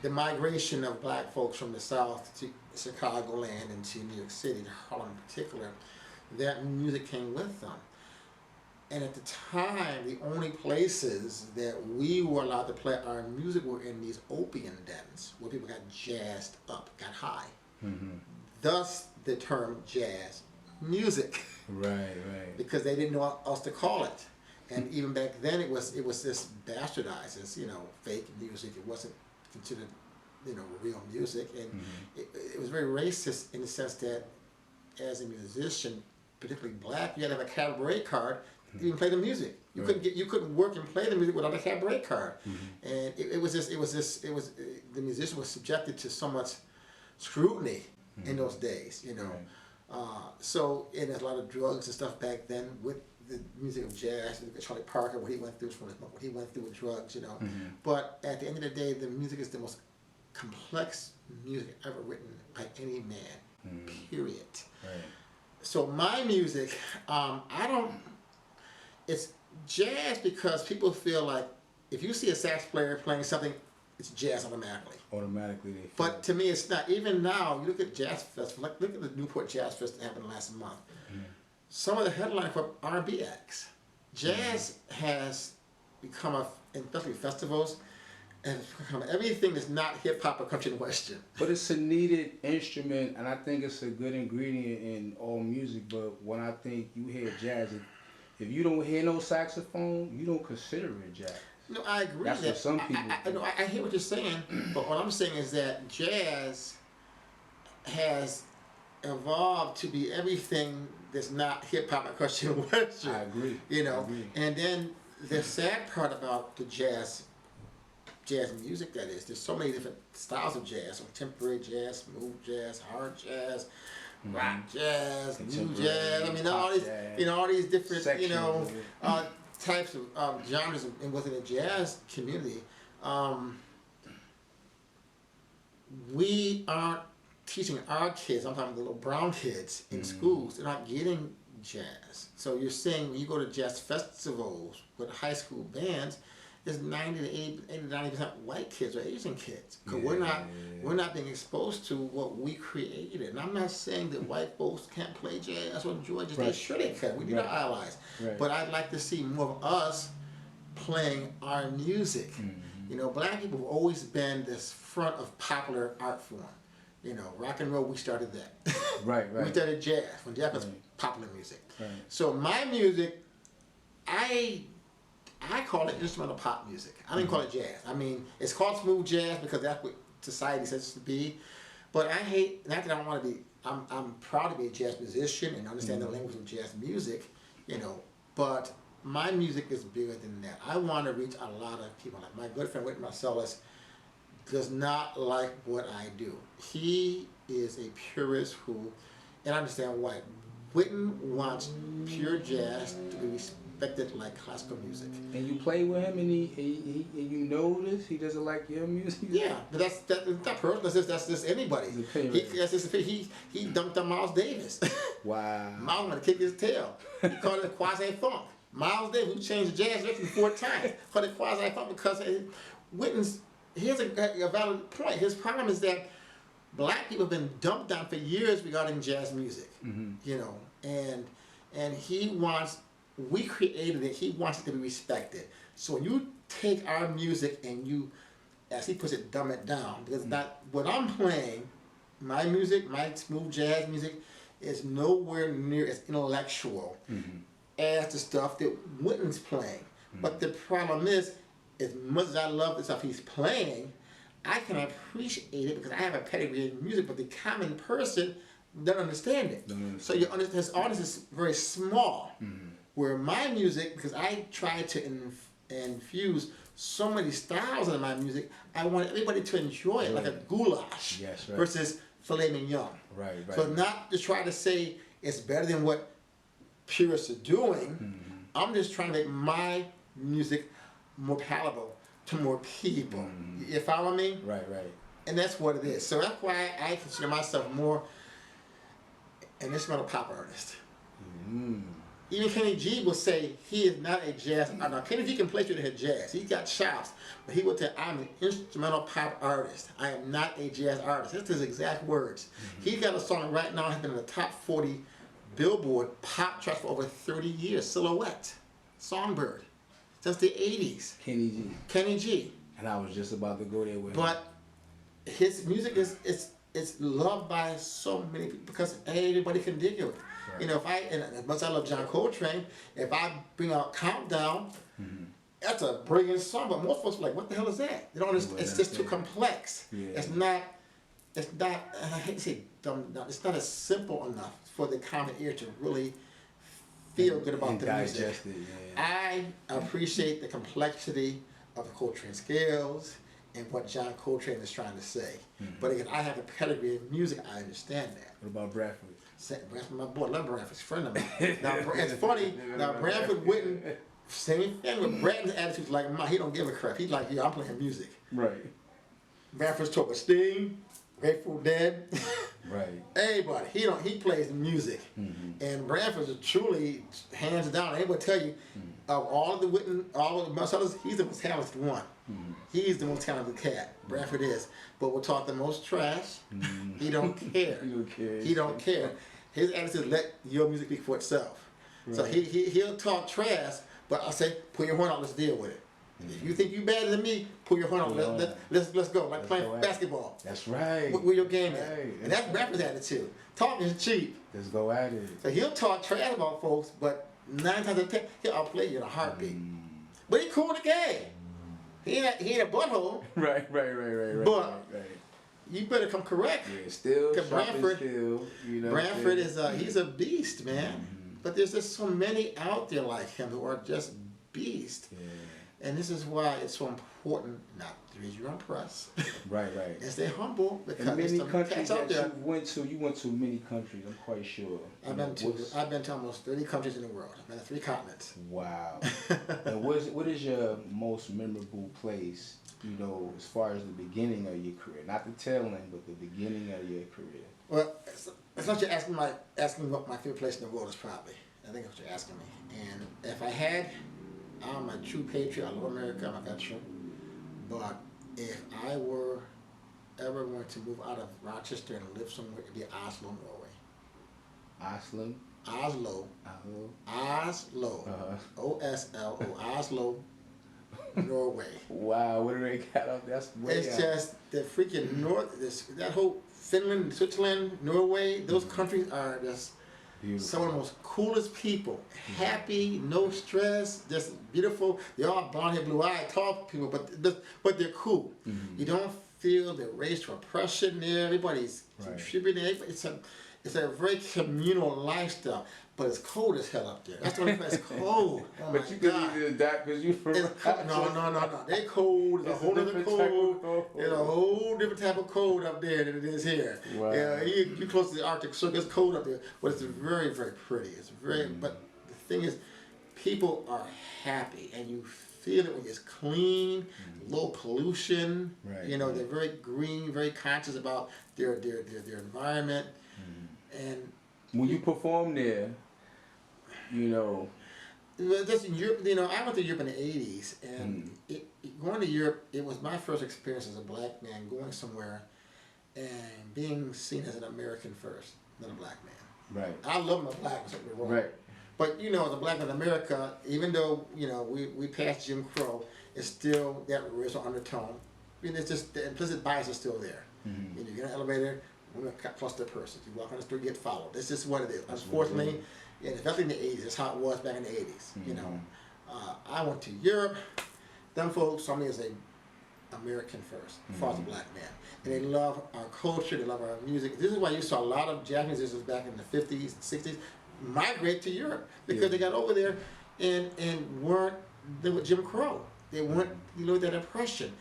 the migration of black folks from the South to Chicagoland and to New York City, to Harlem in particular, that music came with them. And at the time, the only places that we were allowed to play our music were in these opium dens, where people got jazzed up, got high. Mm-hmm. Thus the term jazz music. Right. Because they didn't know what else to call it. And even back then it was just bastardized as, fake music. It wasn't considered, real music. And it was very racist in the sense that as a musician, particularly black, you had to have a cabaret card to even play the music. You couldn't work and play the music without a cabaret card. And the musician was subjected to so much scrutiny in those days, So, and there's a lot of drugs and stuff back then with the music of jazz. Charlie Parker, what he went through with drugs, But at the end of the day, the music is the most complex music ever written by any man, period. Right. So my music, it's jazz because people feel like if you see a sax player playing something, it's jazz automatically. Automatically they feel. But to me, it's not. Even now, you look at jazz festival. Look at the Newport Jazz Fest that happened last month. Some of the headliners were R&B acts. Jazz has become especially festivals, and it's become everything that's not hip hop or country and western. But it's a needed instrument, and I think it's a good ingredient in all music. But when I think you hear jazz, if you don't hear no saxophone, you don't consider it jazz. No, I agree. That's what some people. I hear what you're saying, but what I'm saying is that jazz has evolved to be everything that's not hip hop or country and western. I agree. And then the sad part about the jazz music, that is, there's so many different styles of jazz: contemporary jazz, smooth jazz, hard jazz, rock jazz, new jazz. I mean, all these, all these different, types of genres within the jazz community. We aren't teaching our kids, I'm talking the little brown kids in schools, they're not getting jazz. So you're saying when you go to jazz festivals with high school bands, there's 90% white kids or Asian kids. Because we're not being exposed to what we created. And I'm not saying that white folks can't play jazz or enjoy jazz. They sure they can. We need our allies. Right. But I'd like to see more of us playing our music. Black people have always been this front of popular art form. Rock and roll, we started that. Right. We started jazz when jazz was popular music. Right. So my music, I call it instrumental pop music. I don't even call it jazz. I mean, it's called smooth jazz because that's what society says it to be. But I hate, not that I don't want to be, I'm proud to be a jazz musician and understand the language of jazz music, but my music is bigger than that. I want to reach a lot of people. Like my good friend Wynton Marsalis does not like what I do. He is a purist who, and I understand why. Wynton wants pure jazz to be respected like classical music. And you play with him, and you notice he doesn't like your music. Yeah, but that's not personal. That's just anybody. He dunked on Miles Davis. Wow. Miles wanted to kick his tail. He called it quasi funk. Miles Davis, who changed the jazz record 4 times, called it quasi funk because Wynton's. Here's a valid point. His problem is that black people have been dumped on for years regarding jazz music. And he wants. We created it. He wants it to be respected. So when you take our music and you, as he puts it, dumb it down, because not what I'm playing, my music, my smooth jazz music, is nowhere near as intellectual as the stuff that Wynton's playing. But the problem is, as much as I love the stuff he's playing, I can appreciate it because I have a pedigree in music, but the common person doesn't understand it. So his audience is very small. Where my music, because I try to infuse so many styles into my music, I want everybody to enjoy it like a goulash versus filet mignon. Right. So not to try to say it's better than what purists are doing. I'm just trying to make my music more palatable to more people. You follow me? Right. And that's what it is. So that's why I consider myself more an instrumental pop artist. even Kenny G will say he is not a jazz. Now Kenny G can play through the jazz. He got chops, but he will tell I'm an instrumental pop artist. I am not a jazz artist. That's his exact words. He's got a song right now has been in the top 40 Billboard pop charts for over 30 years. Silhouette, Songbird, since the 80s. Kenny G. Kenny G. And I was just about to go there with him. But his music is loved by so many people because everybody can dig it. Right. You know, and as much as I love John Coltrane, if I bring out Countdown, that's a brilliant song. But most folks are like, "What the hell is that?" You know, it's just too complex. Yeah. It's not. And I hate to say dumb. It's not as simple enough for the common ear to really feel good about the music. I appreciate the complexity of the Coltrane scales and what John Coltrane is trying to say. But again, I have a pedigree in music. I understand that. What about Bradford? Bradford, my boy, I love Bradford's a friend of mine. Now, it's funny. Now, Bradford Wooten, same thing with Bradford's attitude's like mine. He don't give a crap. He's like, yeah, I'm playing music. Right. Bradford's talking Sting, Grateful Dead. Right. Everybody. He plays music. And Bradford's truly, hands down, they will tell you, of all of the Wooten, all of the Marsalis, he's the most talented one. He's the most talented cat. Bradford is. But we'll talk the most trash. He don't care. He don't care. His attitude is let your music speak for itself. Right. So he'll talk trash, but I'll say, pull your horn out, let's deal with it. If you think you better than me, pull your horn out, let's go. Like playing basketball. That's right. Where your game at. And that's Bradford's attitude. Talking is cheap. Let's go at it. So he'll talk trash about folks, but 9 times out of 10, he'll outplay you in a heartbeat. But he cool in the game. He ain't a butthole. Right. But you better come correct. Yeah, still. Bradford, Bradford is he's a beast, man. But there's just so many out there like him who are just beasts. Yeah. And this is why it's so important not to raise your own press. Right. And stay humble because and many countries that there. you went to many countries, I'm quite sure. I've been to almost 30 countries in the world. I've been to 3 continents. Wow. And what is your most memorable place, as far as the beginning of your career? Not the tail end, but the beginning of your career. Well, it's not you're asking what my favorite place in the world is probably. I think that's what you're asking me. And if I had, I'm a true patriot. I love America. I'm a veteran. But if I were ever going to move out of Rochester and live somewhere, it'd be Oslo, Norway. Oslo? Oslo. O-S-L-O. Oslo, Norway. Wow, what do they got up there? It's just the freaking north. That whole Finland, Switzerland, Norway. Those countries are just beautiful. Some of the most coolest people. Happy, no stress, just beautiful. They're all blonde hair, blue eyed, tall people, but they're cool. You don't feel the racial oppression there. Everybody's contributing. It's a very communal lifestyle, but it's cold as hell up there. That's the only place it's cold. Oh but you can either adapt because you're from No. They cold. There's a whole other cold. There's a whole different type of cold up there than it is here. Wow. Yeah, you're close to the Arctic Circle. It's cold up there, but it's very, very pretty. It's very. But the thing is, people are happy, and you feel it when it's clean, low pollution. Right. They're very green, very conscious about their environment. And when you perform there, just in Europe, I went to Europe in the 80s, and going to Europe, it was my first experience as a black man going somewhere and being seen as an American first, not a black man. Right. I love my black, something wrong. Right. But as a black man in America, even though we passed Jim Crow, it's still that racial undertone. It's just the implicit bias is still there. You get in an elevator. Women cluster person. You walk on the street, you get followed. That's just what it is. Unfortunately, especially in the 80s, that's how it was back in the 80s. I went to Europe. Them folks saw me as a American first, as far as a black man. And they love our culture, they love our music. This is why you saw a lot of Japanese musicians back in the 50s and 60s migrate to Europe because they got over there and weren't with Jim Crow. They weren't that oppression.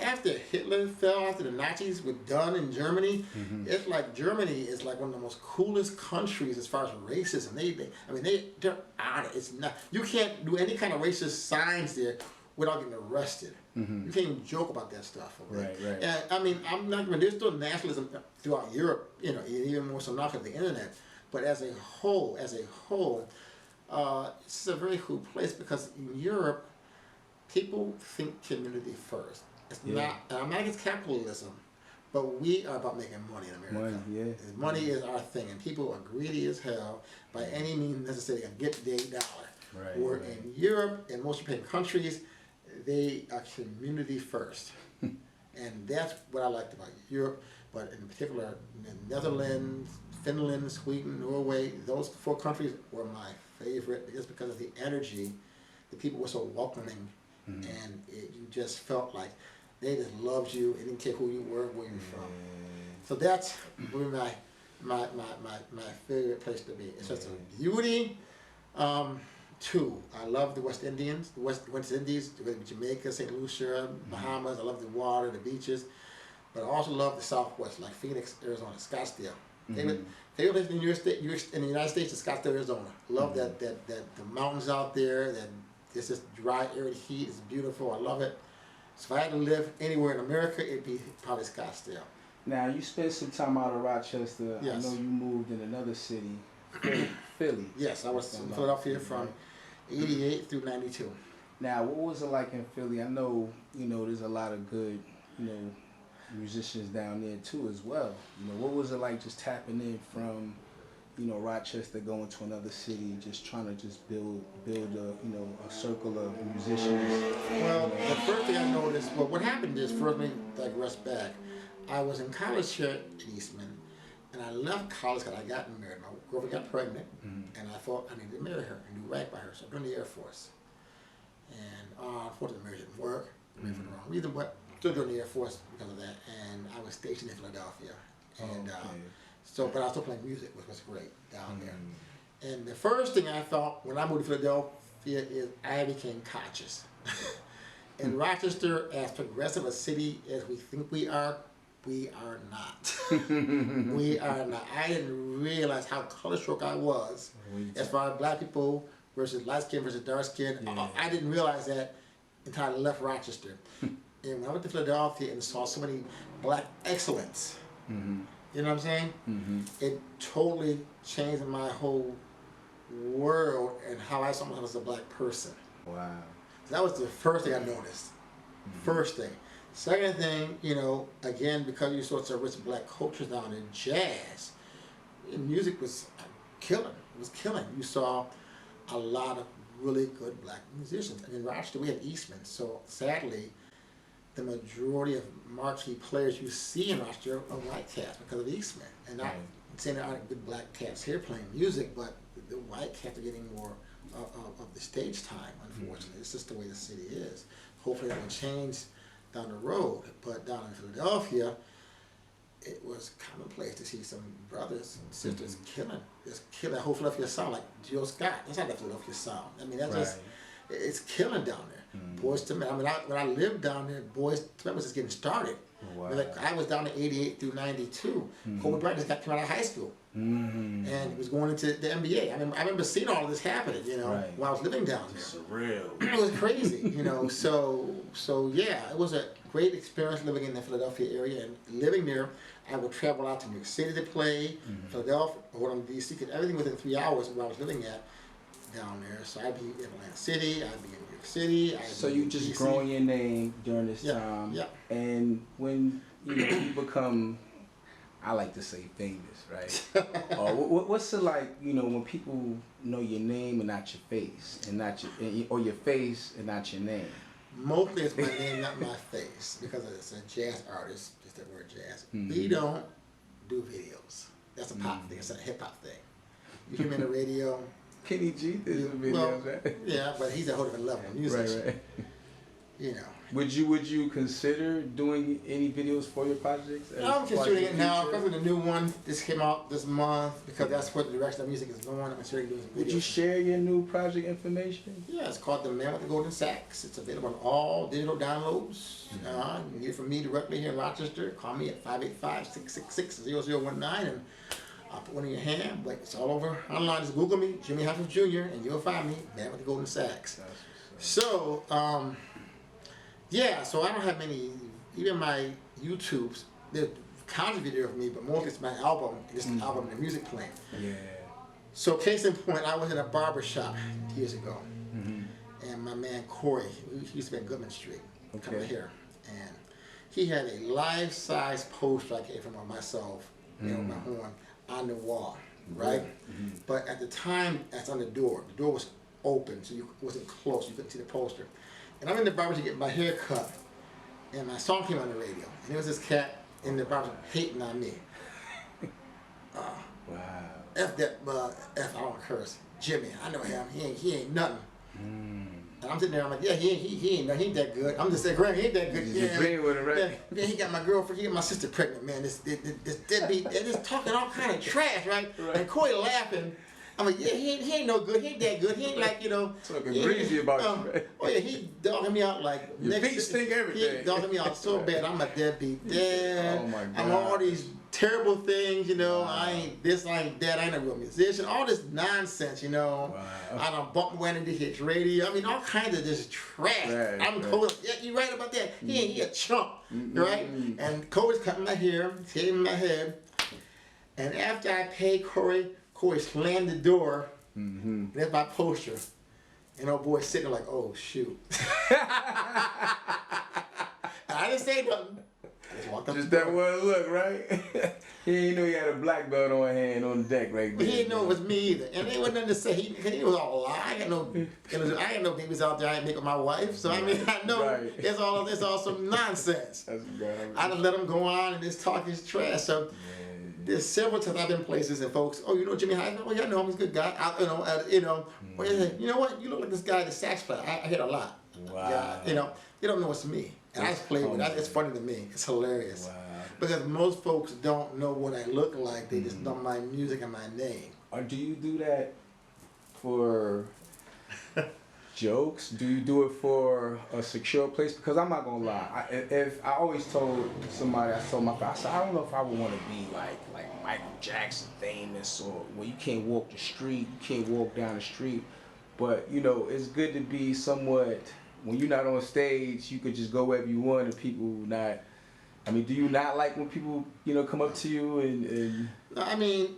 After Hitler fell, after the Nazis were done in Germany, it's like Germany is like one of the most coolest countries as far as racism. They're on it. It's not. You can't do any kind of racist signs there without getting arrested. You can't even joke about that stuff. Okay? Right. And I'm not. There's still nationalism throughout Europe. Even more so now because of the internet. But as a whole, It's a very cool place because in Europe, people think community first. It's not, and I'm not against capitalism, but we are about making money in America. Money is our thing, and people are greedy as hell by any means necessary to get their dollar. Where in Europe and most European countries, they are community first. And that's what I liked about Europe, but in particular, the Netherlands, Finland, Sweden, Norway, those 4 countries were my favorite just because of the energy. The people were so welcoming, and you just felt like they just loved you. They didn't care who you were, where you were from. So that's really my favorite place to be. It's just a beauty. 2, I love the West Indies, Jamaica, St. Lucia, Bahamas. I love the water, the beaches, but I also love the Southwest, like Phoenix, Arizona, Scottsdale. Favorite place in the United States is Scottsdale, Arizona. Love that the mountains out there. That it's just dry, arid heat. It's beautiful. I love it. So if I had to live anywhere in America, it'd be probably Scottsdale. Now you spent some time out of Rochester. Yes. I know you moved in another city, Philly. Yes, I was in Philadelphia from '88 through '92. Now, what was it like in Philly? I know, there's a lot of good, musicians down there too as well. What was it like just tapping in from, Rochester, going to another city, just trying to just build a circle of musicians? Well, the first thing I noticed, what happened is, first let me digress back. I was in college here at Eastman, and I left college because I got married. My girlfriend got pregnant, and I thought I needed to marry her and do right by her. So I joined the Air Force. And unfortunately, the marriage didn't work. For the wrong reason, but still joined the Air Force because of that. And I was stationed in Philadelphia. And but I was still playing music, which was great down there. And the first thing I thought when I moved to Philadelphia is I became conscious. In Rochester, as progressive a city as we think we are not. We are not. I didn't realize how color stroke I was as far as black people versus light skin versus dark skin. I didn't realize that until I left Rochester. And when I went to Philadelphia and saw so many black excellence, you know what I'm saying? It totally changed my whole world and how I saw myself as a black person. Wow. So that was the first thing I noticed. First thing. Second thing, again, because you saw such rich black cultures down in jazz, music was killing. It was killing. You saw a lot of really good black musicians. And in Rochester, we had Eastman. So sadly, the majority of marquee players you see in Rochester are white cats because of Eastman. And not saying there aren't good black cats here playing music, but the white cats are getting more of the stage time, unfortunately. It's just the way the city is. Hopefully that will change down the road. But down in Philadelphia, it was commonplace to see some brothers and sisters just killing that whole Philadelphia sound, like Jill Scott. That's not the Philadelphia sound. I mean, that's just, it's killing down there. Boys to Men. I mean, when I lived down there, Boys to Men was just getting started. Wow. Like, I was down there '88 through '92. Kobe Bryant just came out of high school and was going into the NBA. I remember seeing all of this happening, while I was living down there. Surreal. It was crazy, So yeah, it was a great experience living in the Philadelphia area, and living there, I would travel out to New York City to play, Philadelphia, or in DC, because everything within 3 hours of where I was living at down there. So I'd be in Atlantic City, I'd be in New York City. So you just growing your name during this time. Yeah. And when you become, I like to say famous, right? What's it like, when people know your name and not your face, and not or your face and not your name? Mostly it's my name, not my face, because it's a jazz artist, just that word jazz. We don't do videos. That's a pop thing, it's a hip hop thing. You hear me on the radio. Kenny G did some videos, right? Yeah, but he's a whole different level of music. Right. Would you consider doing any videos for your projects? I'm considering it now, especially the new one. This came out this month because that's what the direction of music is going. I'm considering doing some videos. Would you share your new project information? Yeah, it's called The Man with the Golden Sax. It's available on all digital downloads. You can get it from me directly here in Rochester. Call me at 585-666-0019 and I'll put one in your hand, but it's all over online. Just Google me, Jimmie Highsmith Jr., and you'll find me, Man with the Golden Sax. So, so I don't have many, even my YouTubes, there's concert video of me, but mostly it's my album, just an album and the music playing. Yeah. So case in point, I was in a barber shop years ago, and my man Corey, he used to be at Goodman Street, coming here, and he had a life-size poster I gave him of myself, you know, my horn, on the wall, right? But at the time, that's on the door. The door was open, so it wasn't close. You couldn't see the poster. And I'm in the barber shop getting my hair cut, and my song came on the radio, and there was this cat in the barber shop hating on me. Wow. F that, F, I don't curse. Jimmy, I know him. He ain't nothing. And I'm sitting there, I'm like, yeah, he ain't nothing. He ain't that good. I'm just saying, Graham, he ain't that good. You agree with it, right? Yeah, he got my girlfriend, he got my sister pregnant, man. This deadbeat, they're just talking all kind of trash, right? And Corey laughing. I'm like, yeah, he ain't no good. He ain't that good. He ain't like, you know. Talking breezy about you, right? Oh yeah, he dogging me out like. Your feet stink, everything. He dogging me out so bad. I'm a deadbeat dad. Oh my God. I'm all these terrible things, you know. I ain't this, I ain't that. I ain't a real musician. All this nonsense, you know. Wow. I done bumped when into his radio. I mean, all kinds of just trash. Right, I'm right. Cole. Yeah, you right about that. He a chump, right? And Corey's cutting my hair, shaving my head. And after I paid Corey slammed the door. There's my poster. And old boy sitting there like, oh shoot. I didn't say nothing. I just walked up Just the that door. one look, right? He didn't know he had a black belt on hand on the deck right But there. he didn't know it was me either. And there wasn't nothing to say. He was all lie. I ain't no babies out there I ain't make with my wife. So I mean I know Right. it's all some nonsense. That's good. I just let him go on and just talk his trash. So there's several times I've been places and folks, oh, you know Jimmie Highsmith? Oh, yeah, I know him. He's a good guy. You know. Well, you know what? You look like this guy, the sax player. I hear a lot. Wow. Yeah, you know, they don't know it's me. And I just play with it. It's funny to me. It's hilarious. Wow. Because most folks don't know what I look like. They just know my music and my name. Or do you do that for jokes? Do you do it for a secure place? Because I'm not gonna lie. If I always told somebody, I told my friend, I said, I don't know if I would want to be like Michael Jackson famous, or where you can't walk the street, you can't walk down the street. But you know, it's good to be somewhat. When you're not on stage, you could just go wherever you want, and people not. I mean, do you not like when people, you know, come up to you and? No, I mean,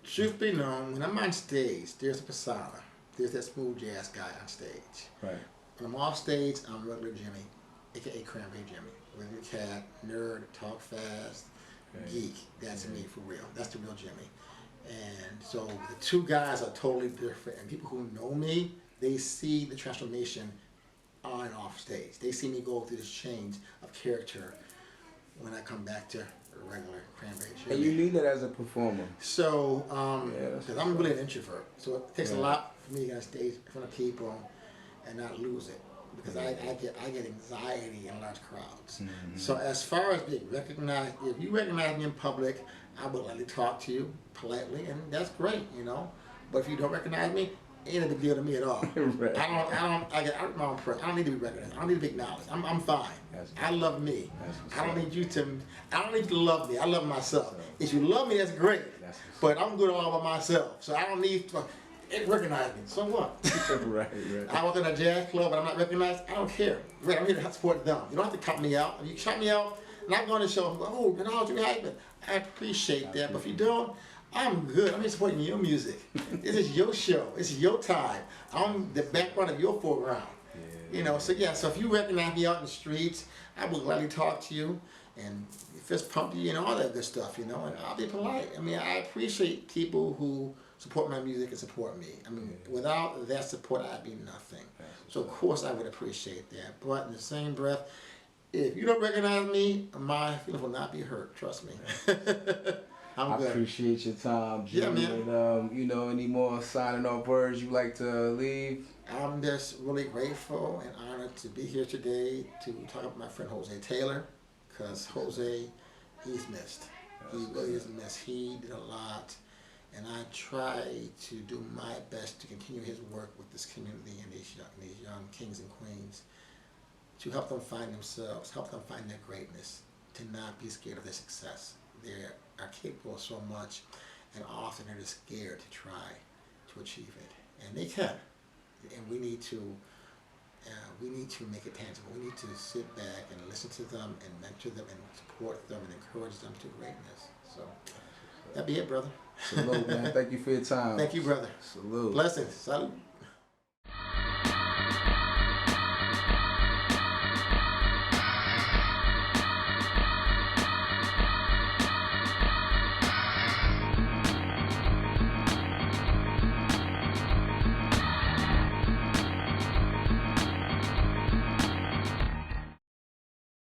truth be known, when I'm on stage, there's a persona. There's that smooth jazz guy on stage. Right. When I'm off stage, I'm regular Jimmy, aka Cranberry Jimmy. Regular cat, nerd, talk fast, geek. That's me for real. That's the real Jimmy. And so the two guys are totally different. And people who know me, they see the transformation on and off stage. They see me go through this change of character when I come back to regular Cranberry Jimmy. And you need that as a performer. So, because I'm really an introvert, so it takes a Right. lot for me to get on stage in front of people and not lose it, because I get anxiety in large crowds. So as far as being recognized, if you recognize me in public, I would let me talk to you politely, and that's great, you know. But if you don't recognize me, it ain't a big deal to me at all. Right. I get my own press. I don't need to be recognized. I don't need to be acknowledged. I'm fine. That's I love me. That's what's I don't up. need you to. I don't need you to love me. I love myself. If you love me, that's great. That's But I'm good all by myself, so I don't need to recognize me. So what? right. I walk in a jazz club and I'm not recognized. I don't care. I'm here to support them. You don't have to cut me out. If you cut me out, and I'm going to show, oh, you know, Jimmie Highsmith, I appreciate that. But if you don't, I'm good. I'm here supporting your music. This is your show. It's your time. I'm the background of your foreground. You know, so yeah, so if you recognize me out in the streets, I will gladly talk to you and fist pump you and all that good stuff, you know, and I'll be polite. I mean, I appreciate people who support my music and support me. I mean, without that support, I'd be nothing. So of course I would appreciate that. But in the same breath, if you don't recognize me, my feelings will not be hurt, trust me. I'm I good. appreciate your time, Jimmy. Yeah, man. And, you know, any more signing off words you like to leave? I'm just really grateful and honored to be here today to talk about my friend Jose Taylor, because Jose, he's missed. He really is missed. He did a lot, and I try to do my best to continue his work with this community and these young kings and queens, to help them find themselves, help them find their greatness, to not be scared of their success. They are capable of so much, and often they're just scared to try to achieve it, and they can. And we need to make it tangible. We need to sit back and listen to them and mentor them and support them and encourage them to greatness. So that'd be it, brother. Salute, man. Thank you for your time. Thank you, brother. Salute. Blessings. Salute.